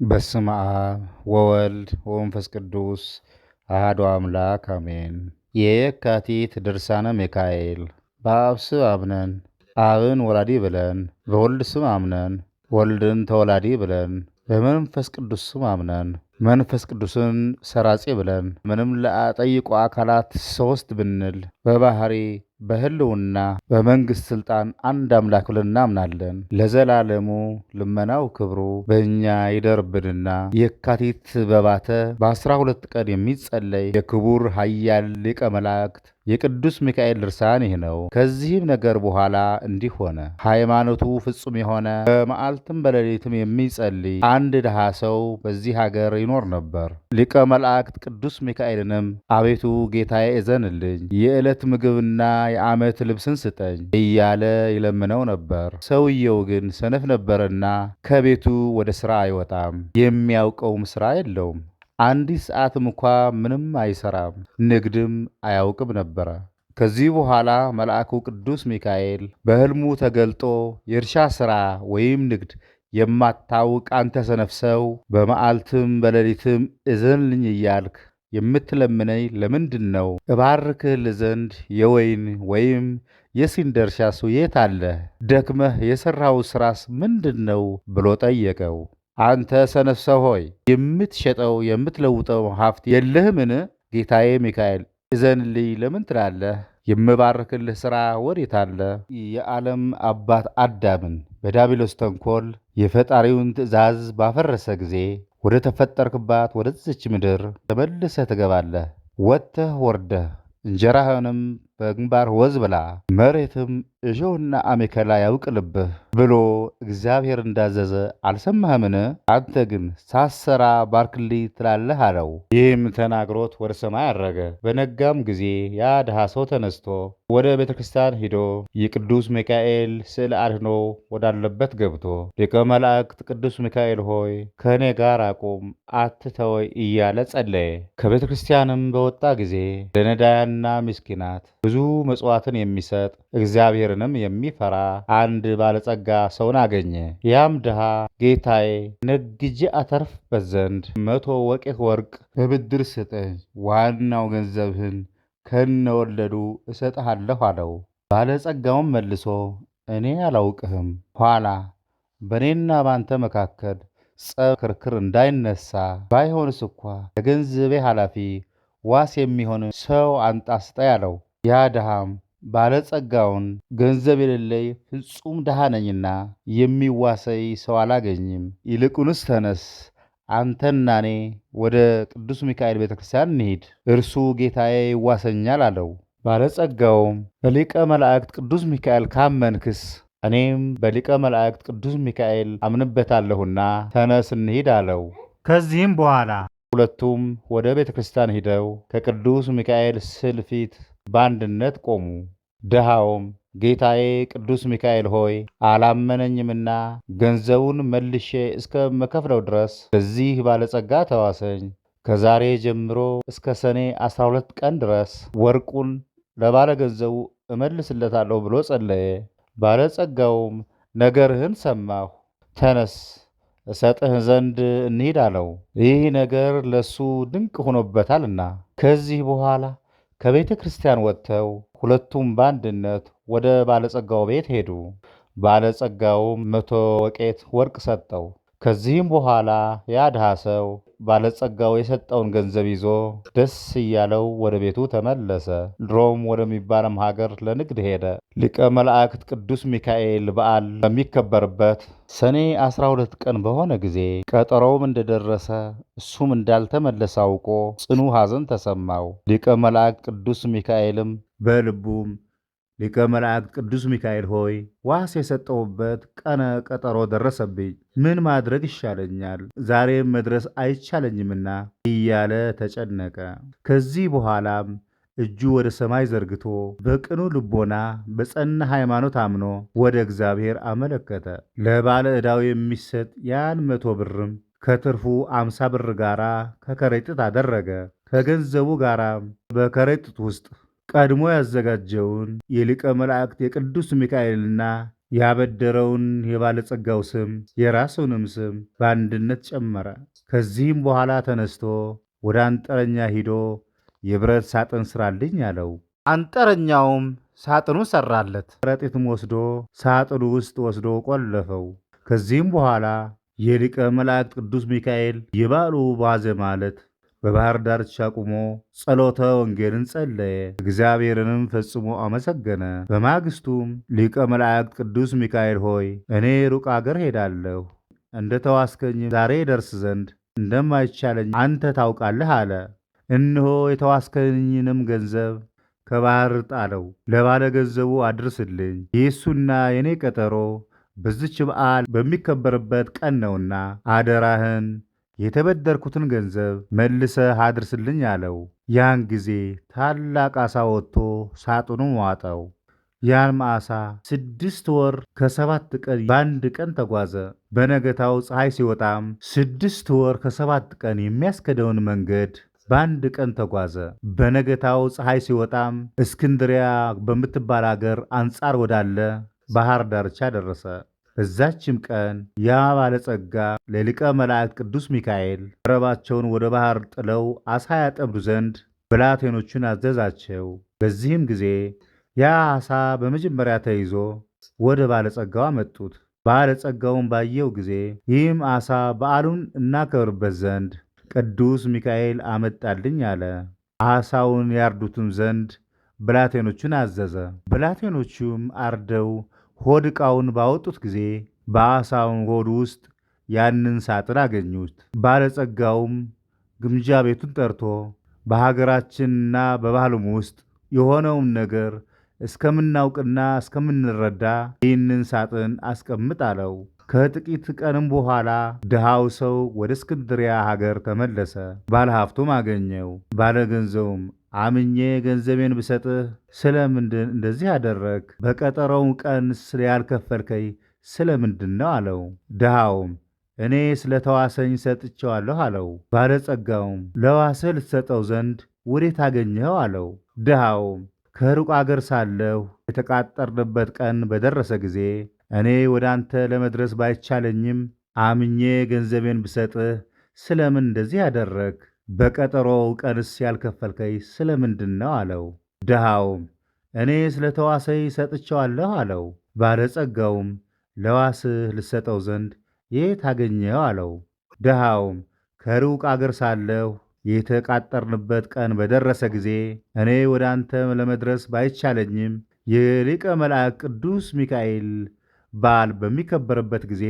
በስመ አብ ወወልድ ወመንፈስ ቅዱስ አሐዱ አምላክ አሜን። የየካቲት ድርሳነ ሚካኤል። በአብ ስም አምነን አብን ወላዲ ብለን፣ በወልድ ስም አምነን ወልድን ተወላዲ ብለን፣ በመንፈስ ቅዱስ ስም አምነን መንፈስ ቅዱስን ሰራጺ ብለን ምንም ለአጠይቁ አካላት ሶስት ብንል በባህሪ በህልውና በመንግሥት ሥልጣን አንድ አምላክ ብለን እናምናለን። ለዘላለሙ ልመናው ክብሩ በእኛ ይደርብንና የካቲት በባተ በ12 ቀን የሚጸለይ የክቡር ኃያል ሊቀ መላእክት የቅዱስ ሚካኤል ድርሳን ይህ ነው። ከዚህም ነገር በኋላ እንዲህ ሆነ። ሃይማኖቱ ፍጹም የሆነ በመዓልትም በሌሊትም የሚጸልይ አንድ ድሃ ሰው በዚህ ሀገር ይኖር ነበር። ሊቀ መላእክት ቅዱስ ሚካኤልንም አቤቱ ጌታዬ እዘንልኝ፣ የዕለት ምግብና የዓመት ልብስን ስጠኝ እያለ ይለምነው ነበር። ሰውየው ግን ሰነፍ ነበርና ከቤቱ ወደ ሥራ አይወጣም፣ የሚያውቀውም ሥራ የለውም። አንዲት ሰዓትም እንኳ ምንም አይሰራም፣ ንግድም አያውቅም ነበረ። ከዚህ በኋላ መልአኩ ቅዱስ ሚካኤል በሕልሙ ተገልጦ የእርሻ ሥራ ወይም ንግድ የማታውቅ አንተ ሰነፍ ሰው በመዓልትም በሌሊትም እዘንልኝ እያልክ የምትለምነኝ ለምንድን ነው? እባርክህል ዘንድ የወይን ወይም የሲንድ እርሻስ የት አለ? ደክመህ የሠራው ሥራስ ምንድን ነው? ብሎ ጠየቀው። አንተ ሰነፍ ሰው ሆይ የምትሸጠው የምትለውጠው ሀብት የለህምን? ጌታዬ ሚካኤል እዘንልኝ ለምን ትላለህ? የምባርክልህ ሥራ ወዴት አለ? የዓለም አባት አዳምን በዲያብሎስ ተንኰል የፈጣሪውን ትእዛዝ ባፈረሰ ጊዜ ወደ ተፈጠርክባት ወደዚች ምድር ተመልሰህ ትገባለህ። ወጥተህ ወርደህ እንጀራህንም በግንባር ወዝ ብላ፣ መሬትም እሾህና አሜከላ ያውቅልብህ ብሎ እግዚአብሔር እንዳዘዘ አልሰማህምን? አንተ ግን ሳሰራ ባርክልኝ ትላለህ አለው። ይህም ተናግሮት ወደ ሰማይ አረገ። በነጋም ጊዜ ያ ድሃ ሰው ተነስቶ ወደ ቤተ ክርስቲያን ሂዶ የቅዱስ ሚካኤል ስዕል አድኖ ወዳለበት ገብቶ ሊቀ መላእክት ቅዱስ ሚካኤል ሆይ ከእኔ ጋር አቁም፣ አትተወይ እያለ ጸለየ። ከቤተ ክርስቲያንም በወጣ ጊዜ ለነዳያንና ምስኪናት ብዙ መጽዋዕትን የሚሰጥ እግዚአብሔርንም የሚፈራ አንድ ባለጸጋ ሰውን አገኘ። ያም ድሃ ጌታዬ ነግጄ አተርፍበት ዘንድ 100 ወቄት ወርቅ በብድር ስጠኝ፣ ዋናው ገንዘብህን ከነወለዱ እሰጥሃለሁ አለው። ባለጸጋውም መልሶ እኔ አላውቅህም፣ ኋላ በእኔና ባንተ መካከል ጸብ፣ ክርክር እንዳይነሳ ባይሆንስ እንኳ ለገንዘቤ ኃላፊ ዋስ የሚሆን ሰው አንጣ ስጠኝ አለው። ያ ድሃም ባለጸጋውን ገንዘብ የሌለኝ ፍጹም ድሃ ነኝና የሚዋሰይ ሰው አላገኝም፣ ይልቁንስ ተነስ አንተና እኔ ወደ ቅዱስ ሚካኤል ቤተ ክርስቲያን እንሂድ፣ እርሱ ጌታዬ ይዋሰኛል አለው። ባለጸጋውም በሊቀ መላእክት ቅዱስ ሚካኤል ካመንክስ እኔም በሊቀ መላእክት ቅዱስ ሚካኤል አምንበታለሁና ተነስ እንሂድ አለው። ከዚህም በኋላ ሁለቱም ወደ ቤተ ክርስቲያን ሂደው ከቅዱስ ሚካኤል ስዕል ፊት በአንድነት ቆሙ። ድሃውም ጌታዬ ቅዱስ ሚካኤል ሆይ አላመነኝምና ገንዘቡን መልሼ እስከምከፍለው ድረስ በዚህ ባለጸጋ ተዋሰኝ። ከዛሬ ጀምሮ እስከ ሰኔ 12 ቀን ድረስ ወርቁን ለባለ ገንዘቡ እመልስለታለሁ ብሎ ጸለየ። ባለጸጋውም ነገርህን ሰማሁ፣ ተነስ እሰጥህ ዘንድ እንሂድ አለው። ይህ ነገር ለሱ ድንቅ ሆኖበታልና። ከዚህ በኋላ ከቤተ ክርስቲያን ወጥተው ሁለቱም በአንድነት ወደ ባለጸጋው ቤት ሄዱ። ባለጸጋውም 100 ወቄት ወርቅ ሰጠው። ከዚህም በኋላ ያ ድሃ ሰው ባለጸጋው የሰጠውን ገንዘብ ይዞ ደስ እያለው ወደ ቤቱ ተመለሰ። ድሮም ወደሚባልም ሀገር ለንግድ ሄደ። ሊቀ መላእክት ቅዱስ ሚካኤል በዓል በሚከበርበት ሰኔ 12 ቀን በሆነ ጊዜ ቀጠሮውም እንደደረሰ እሱም እንዳልተመለሰ አውቆ ጽኑ ሐዘን ተሰማው። ሊቀ መላእክት ቅዱስ ሚካኤልም በልቡም ሊቀ መላእክት ቅዱስ ሚካኤል ሆይ ዋስ የሰጠውበት ቀነ ቀጠሮ ደረሰብኝ፣ ምን ማድረግ ይሻለኛል? ዛሬም መድረስ አይቻለኝምና እያለ ተጨነቀ። ከዚህ በኋላም እጁ ወደ ሰማይ ዘርግቶ በቅኑ ልቦና በጸና ሃይማኖት አምኖ ወደ እግዚአብሔር አመለከተ። ለባለ ዕዳው የሚሰጥ ያን 100 ብርም ከትርፉ 50 ብር ጋራ ከከረጢት አደረገ። ከገንዘቡ ጋራም በከረጢት ውስጥ ቀድሞ ያዘጋጀውን የሊቀ መላእክት የቅዱስ ሚካኤልና ያበደረውን የባለጸጋው ስም የራሱንም ስም በአንድነት ጨመረ። ከዚህም በኋላ ተነስቶ ወደ አንጥረኛ ሂዶ የብረት ሳጥን ሥራልኝ አለው። አንጥረኛውም ሳጥኑን ሠራለት። ከረጢትም ወስዶ ሳጥኑ ውስጥ ወስዶ ቆለፈው። ከዚህም በኋላ የሊቀ መላእክት ቅዱስ ሚካኤል የበዓሉ ዋዜማ ዕለት በባሕር ዳርቻ ቆሞ ጸሎተ ወንጌልን ጸለየ። እግዚአብሔርንም ፈጽሞ አመሰገነ። በማግስቱም ሊቀ መላእክት ቅዱስ ሚካኤል ሆይ እኔ ሩቅ አገር ሄዳለሁ፣ እንደ ተዋስከኝም ዛሬ ደርስ ዘንድ እንደማይቻለኝ አንተ ታውቃለህ አለ። እነሆ የተዋስከኝንም ገንዘብ ከባሕር ጣለው፣ ለባለ ገንዘቡ አድርስልኝ። የእሱና የኔ ቀጠሮ በዚች በዓል በሚከበርበት ቀን ነውና አደራህን የተበደርኩትን ገንዘብ መልሰህ አድርስልኝ አለው። ያን ጊዜ ታላቅ ዓሣ ወጥቶ ሳጥኑን ዋጠው። ያም ዓሣ 6 ወር ከ7 ቀን በአንድ ቀን ተጓዘ። በነገታው ፀሐይ ሲወጣም 6 ወር ከ7 ቀን የሚያስከደውን መንገድ በአንድ ቀን ተጓዘ። በነገታው ፀሐይ ሲወጣም እስክንድሪያ በምትባል አገር አንጻር ወዳለ ባሕር ዳርቻ ደረሰ። በዛችም ቀን ያ ባለጸጋ ለሊቀ መላእክት ቅዱስ ሚካኤል መረባቸውን ወደ ባሕር ጥለው ዓሣ ያጠምዱ ዘንድ ብላቴኖቹን አዘዛቸው። በዚህም ጊዜ ያ ዓሣ በመጀመሪያ ተይዞ ወደ ባለጸጋው አመጡት። ባለጸጋውን ባየው ጊዜ ይህም ዓሣ በዓሉን እናከብርበት ዘንድ ቅዱስ ሚካኤል አመጣልኝ አለ። ዓሣውን ያርዱትም ዘንድ ብላቴኖቹን አዘዘ። ብላቴኖቹም አርደው ሆድ ዕቃውን ባወጡት ጊዜ በዓሣውን ሆድ ውስጥ ያንን ሳጥን አገኙት። ባለጸጋውም ግምጃ ቤቱን ጠርቶ በሀገራችንና በባህሉም ውስጥ የሆነውን ነገር እስከምናውቅና እስከምንረዳ ይህንን ሳጥን አስቀምጥ አለው። ከጥቂት ቀንም በኋላ ድሃው ሰው ወደ እስክንድሪያ ሀገር ተመለሰ። ባለሀብቱም አገኘው። ባለገንዘቡም አምኜ ገንዘቤን ብሰጥህ ስለምንድን እንደዚህ አደረግ? በቀጠሮው ቀን ያልከፈልከኝ ስለምንድን ነው አለው። ድሃውም እኔ ስለ ተዋሰኝ ሰጥቼዋለሁ አለው። ባለጸጋውም ለዋስህ ልትሰጠው ዘንድ ወዴት አገኘኸው አለው። ድሃውም ከሩቅ አገር ሳለሁ የተቃጠርንበት ቀን በደረሰ ጊዜ እኔ ወደ አንተ ለመድረስ ባይቻለኝም አምኜ ገንዘቤን ብሰጥህ ስለምን እንደዚህ አደረግ? በቀጠሮው ቀንስ ያልከፈልከኝ ስለምንድን ነው አለው። ድሃውም እኔ ስለ ተዋሰኝ ሰጥቼዋለሁ አለው። ባለጸጋውም ለዋስህ ልሰጠው ዘንድ የት አገኘኸው አለው። ድሃውም ከሩቅ አገር ሳለሁ የተቃጠርንበት ቀን በደረሰ ጊዜ እኔ ወደ አንተ ለመድረስ ባይቻለኝም የሊቀ መላእክት ቅዱስ ሚካኤል በዓል በሚከበርበት ጊዜ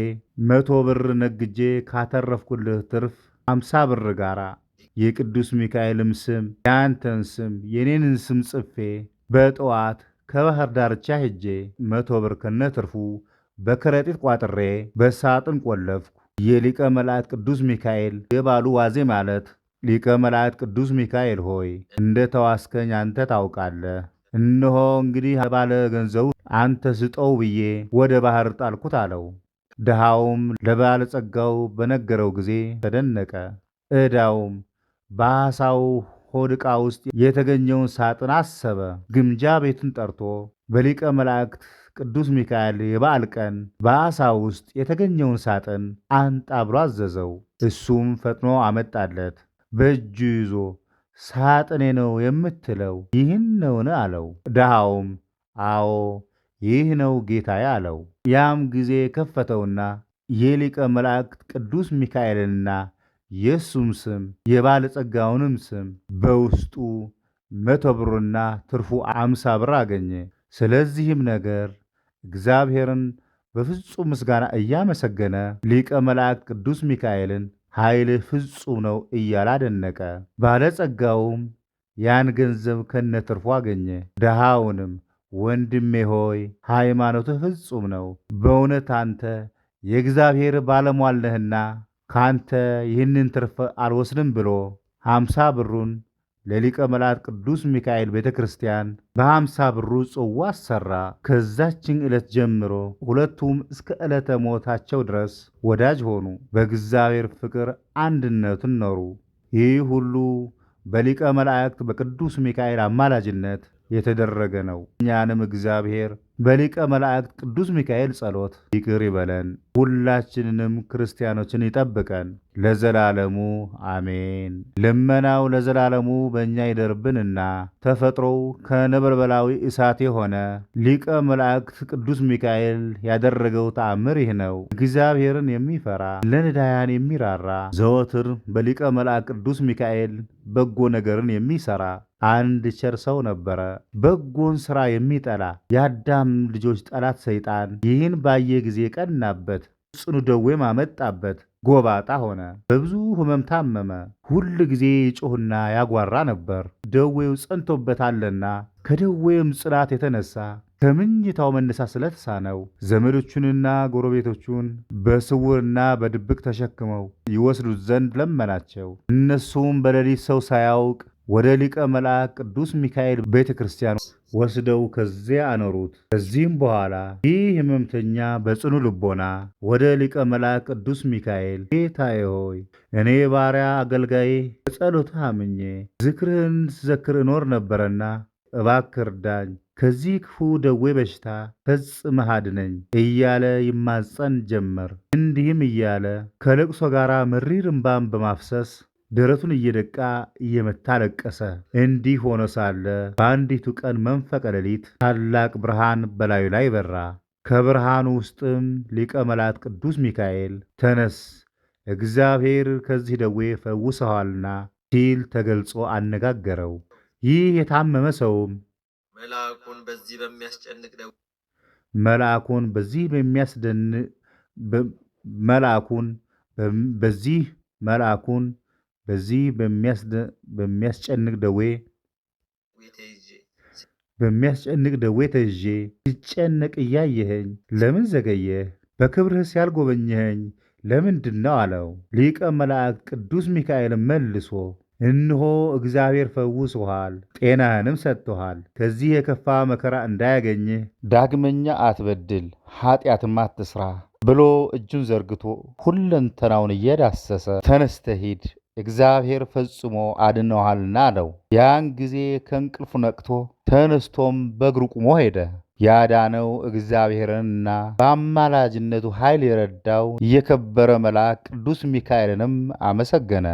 100 ብር ነግጄ ካተረፍኩልህ ትርፍ 50 ብር ጋራ የቅዱስ ሚካኤልም ስም የአንተን ስም የኔንን ስም ጽፌ በጠዋት ከባሕር ዳርቻ ሄጄ 100 ብር ከነትርፉ በከረጢት ቋጥሬ በሳጥን ቆለፍኩ። የሊቀ መላእክት ቅዱስ ሚካኤል የበዓሉ ዋዜ ማለት ሊቀ መላእክት ቅዱስ ሚካኤል ሆይ እንደ ተዋስከኝ አንተ ታውቃለህ። እነሆ እንግዲህ ባለ ገንዘቡ አንተ ስጠው ብዬ ወደ ባሕር ጣልኩት አለው። ድሃውም ለባለጸጋው በነገረው ጊዜ ተደነቀ። ዕዳውም በዓሣው ሆድ ዕቃ ውስጥ የተገኘውን ሳጥን አሰበ። ግምጃ ቤቱን ጠርቶ በሊቀ መላእክት ቅዱስ ሚካኤል የበዓል ቀን በዓሣ ውስጥ የተገኘውን ሳጥን አንጣ ብሎ አዘዘው። እሱም ፈጥኖ አመጣለት። በእጁ ይዞ ሳጥኔ ነው የምትለው ይህን ነውን? አለው። ድሃውም አዎ ይህ ነው ጌታዬ አለው። ያም ጊዜ ከፈተውና የሊቀ መላእክት ቅዱስ ሚካኤልንና የእሱም ስም የባለጸጋውንም ስም በውስጡ 100 ብርና ትርፉ 50 ብር አገኘ። ስለዚህም ነገር እግዚአብሔርን በፍጹም ምስጋና እያመሰገነ ሊቀ መላእክት ቅዱስ ሚካኤልን ኃይልህ ፍጹም ነው እያለ አደነቀ። ባለጸጋውም ያን ገንዘብ ከነትርፉ አገኘ። ድሃውንም ወንድሜ ሆይ ሃይማኖትህ ፍጹም ነው፣ በእውነት አንተ የእግዚአብሔር ባለሟል ነህና ካንተ ይህንን ትርፍ አልወስድም ብሎ 50 ብሩን ለሊቀ መላእክት ቅዱስ ሚካኤል ቤተ ክርስቲያን በ50 ብሩ ጽዋ አሰራ። ከዛችን ዕለት ጀምሮ ሁለቱም እስከ ዕለተ ሞታቸው ድረስ ወዳጅ ሆኑ። በእግዚአብሔር ፍቅር አንድነትን ኖሩ። ይህ ሁሉ በሊቀ መላእክት በቅዱስ ሚካኤል አማላጅነት የተደረገ ነው። እኛንም እግዚአብሔር በሊቀ መላእክት ቅዱስ ሚካኤል ጸሎት ይቅር ይበለን፣ ሁላችንንም ክርስቲያኖችን ይጠብቀን ለዘላለሙ አሜን። ልመናው ለዘላለሙ በእኛ ይደርብንና ተፈጥሮው ከነበልባላዊ እሳት የሆነ ሊቀ መላእክት ቅዱስ ሚካኤል ያደረገው ተአምር ይህ ነው። እግዚአብሔርን የሚፈራ ለነዳያን የሚራራ ዘወትር በሊቀ መላእክት ቅዱስ ሚካኤል በጎ ነገርን የሚሰራ አንድ ቸር ሰው ነበረ። በጎን ሥራ የሚጠላ የአዳም ልጆች ጠላት ሰይጣን ይህን ባየ ጊዜ ቀናበት፣ ጽኑ ደዌም አመጣበት። ጎባጣ ሆነ፣ በብዙ ሕመም ታመመ። ሁል ጊዜ ይጮህና ያጓራ ነበር፣ ደዌው ጸንቶበታልና። ከደዌውም ጽናት የተነሳ ከምኝታው መነሳት ስለተሳነው ዘመዶቹንና ጎረቤቶቹን በስውርና በድብቅ ተሸክመው ይወስዱት ዘንድ ለመናቸው። እነሱም በሌሊት ሰው ሳያውቅ ወደ ሊቀ መልአክ ቅዱስ ሚካኤል ቤተ ክርስቲያን ወስደው ከዚያ አኖሩት። ከዚህም በኋላ ይህ ሕመምተኛ በጽኑ ልቦና ወደ ሊቀ መልአክ ቅዱስ ሚካኤል ጌታዬ ሆይ እኔ ባሪያ አገልጋዬ በጸሎትህ አምኜ ዝክርህን ስዘክር እኖር ነበረና እባክህ እርዳኝ፣ ከዚህ ክፉ ደዌ በሽታ ፈጽመህ አድነኝ እያለ ይማጸን ጀመር። እንዲህም እያለ ከልቅሶ ጋር መሪር እንባን በማፍሰስ ደረቱን እየደቃ እየመታ ለቀሰ። እንዲህ ሆኖ ሳለ በአንዲቱ ቀን መንፈቀ ሌሊት ታላቅ ብርሃን በላዩ ላይ በራ። ከብርሃኑ ውስጥም ሊቀ መላእክት ቅዱስ ሚካኤል ተነስ፣ እግዚአብሔር ከዚህ ደዌ ፈውሰዋልና ሲል ተገልጾ አነጋገረው። ይህ የታመመ ሰውም መልአኩን በዚህ በሚያስጨንቅ ደዌ ተይዤ ሲጨነቅ እያየኸኝ ለምን ዘገየህ? በክብርህስ ያልጎበኘኸኝ ለምንድን ነው አለው። ሊቀ መላእክት ቅዱስ ሚካኤልም መልሶ እነሆ እግዚአብሔር ፈውሶሃል፣ ጤናህንም ሰጥቶሃል። ከዚህ የከፋ መከራ እንዳያገኝህ ዳግመኛ አትበድል፣ ኃጢአትም አትስራ ብሎ እጁን ዘርግቶ ሁለንተናውን እየዳሰሰ ተነስተህ ሂድ፣ እግዚአብሔር ፈጽሞ አድነዋልና አለው። ያን ጊዜ ከእንቅልፉ ነቅቶ ተነስቶም በእግሩ ቁሞ ሄደ። ያዳነው እግዚአብሔርንና በአማላጅነቱ ኃይል የረዳው የከበረ መልአክ ቅዱስ ሚካኤልንም አመሰገነ።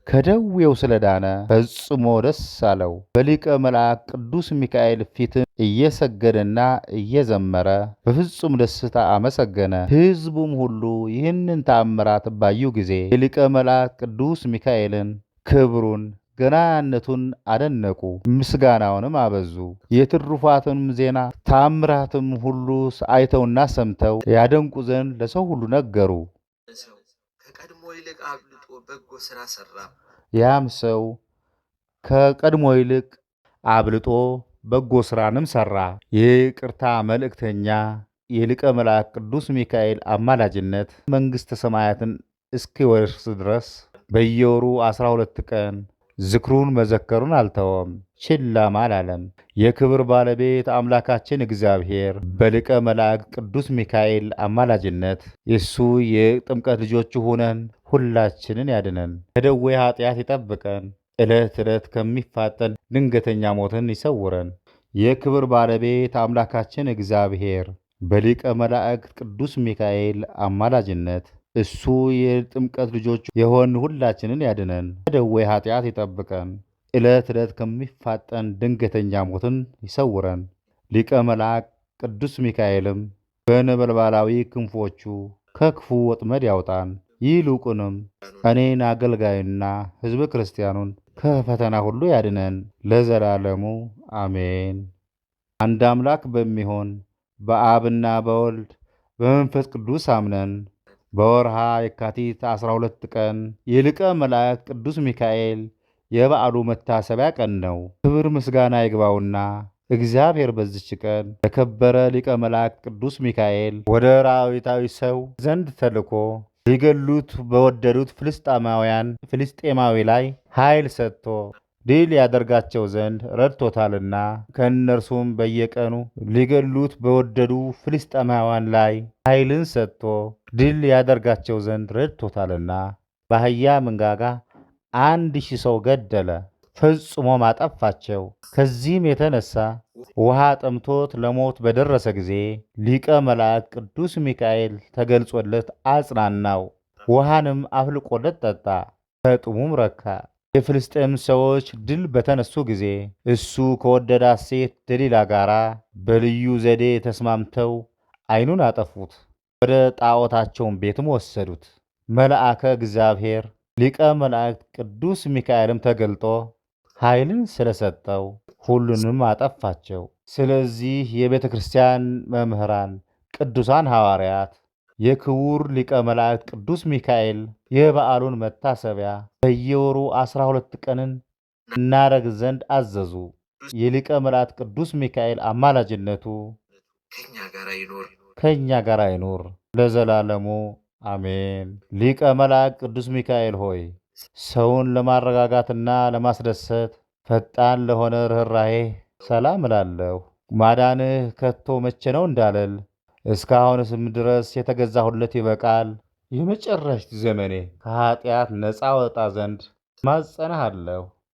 ከደዌው ስለዳነ ፈጽሞ ደስ አለው። በሊቀ መልአክ ቅዱስ ሚካኤል ፊት እየሰገደና እየዘመረ በፍጹም ደስታ አመሰገነ። ሕዝቡም ሁሉ ይህንን ተአምራት ባዩ ጊዜ የሊቀ መልአክ ቅዱስ ሚካኤልን ክብሩን ገናነቱን አደነቁ፣ ምስጋናውንም አበዙ። የትሩፋትንም ዜና ተአምራትም ሁሉ አይተውና ሰምተው ያደንቁ ዘንድ ለሰው ሁሉ ነገሩ። ከቀድሞ ይልቅ አብልጦ በጎ ሥራ ሠራ። ያም ሰው ከቀድሞ ይልቅ አብልጦ በጎ ሥራንም ሠራ። የይቅርታ መልእክተኛ የሊቀ መልአክ ቅዱስ ሚካኤል አማላጅነት መንግሥተ ሰማያትን እስኪወርስ ድረስ በየወሩ 12 ቀን ዝክሩን መዘከሩን አልተወም፣ ችላም አላለም። የክብር ባለቤት አምላካችን እግዚአብሔር በሊቀ መላእክት ቅዱስ ሚካኤል አማላጅነት የእሱ የጥምቀት ልጆቹ ሆነን ሁላችንን ያድነን፣ ከደዌ ኃጢአት ይጠብቀን፣ ዕለት ዕለት ከሚፋጠን ድንገተኛ ሞትን ይሰውረን። የክብር ባለቤት አምላካችን እግዚአብሔር በሊቀ መላእክት ቅዱስ ሚካኤል አማላጅነት እሱ የጥምቀት ልጆች የሆን ሁላችንን ያድነን፣ ከደዌ ኃጢአት ይጠብቀን፣ ዕለት ዕለት ከሚፋጠን ድንገተኛ ሞትን ይሰውረን። ሊቀ መልአክ ቅዱስ ሚካኤልም በነበልባላዊ ክንፎቹ ከክፉ ወጥመድ ያውጣን። ይልቁንም እኔን አገልጋዩና ሕዝበ ክርስቲያኑን ከፈተና ሁሉ ያድነን ለዘላለሙ አሜን። አንድ አምላክ በሚሆን በአብና በወልድ በመንፈስ ቅዱስ አምነን በወርሃ የካቲት 12 ቀን የሊቀ መላእክት ቅዱስ ሚካኤል የበዓሉ መታሰቢያ ቀን ነው። ክብር ምስጋና ይግባውና እግዚአብሔር በዚች ቀን የከበረ ሊቀ መላእክት ቅዱስ ሚካኤል ወደ አራዊታዊ ሰው ዘንድ ተልኮ ሊገሉት በወደዱት ፍልስጤማዊ ላይ ኃይል ሰጥቶ ድል ያደርጋቸው ዘንድ ረድቶታልና ከእነርሱም በየቀኑ ሊገሉት በወደዱ ፍልስጤማውያን ላይ ኃይልን ሰጥቶ ድል ያደርጋቸው ዘንድ ረድቶታልና በአህያ መንጋጋ 1000 ሰው ገደለ፣ ፈጽሞ አጠፋቸው። ከዚህም የተነሳ ውሃ ጠምቶት ለሞት በደረሰ ጊዜ ሊቀ መላእክት ቅዱስ ሚካኤል ተገልጾለት አጽናናው። ውሃንም አፍልቆለት ጠጣ፣ ከጥሙም ረካ። የፍልስጤም ሰዎች ድል በተነሱ ጊዜ እሱ ከወደዳት ሴት ደሊላ ጋር በልዩ ዘዴ ተስማምተው ዓይኑን አጠፉት፣ ወደ ጣዖታቸውን ቤትም ወሰዱት። መልአከ እግዚአብሔር ሊቀ መላእክት ቅዱስ ሚካኤልም ተገልጦ ኃይልን ስለሰጠው ሁሉንም አጠፋቸው። ስለዚህ የቤተ ክርስቲያን መምህራን ቅዱሳን ሐዋርያት የክቡር ሊቀ መላእክት ቅዱስ ሚካኤል የበዓሉን መታሰቢያ በየወሩ 12 ቀንን እናደርግ ዘንድ አዘዙ። የሊቀ መላእክት ቅዱስ ሚካኤል አማላጅነቱ ከእኛ ጋር ይኑር ለዘላለሙ አሜን። ሊቀ መላእክት ቅዱስ ሚካኤል ሆይ ሰውን ለማረጋጋትና ለማስደሰት ፈጣን ለሆነ ርኅራኄህ ሰላም እላለሁ። ማዳንህ ከቶ መቼ ነው እንዳልል እስካሁንስም ድረስ የተገዛሁለት ይበቃል። የመጨረሻ ዘመኔ ከኃጢአት ነፃ ወጣ ዘንድ ማጸናሃለሁ።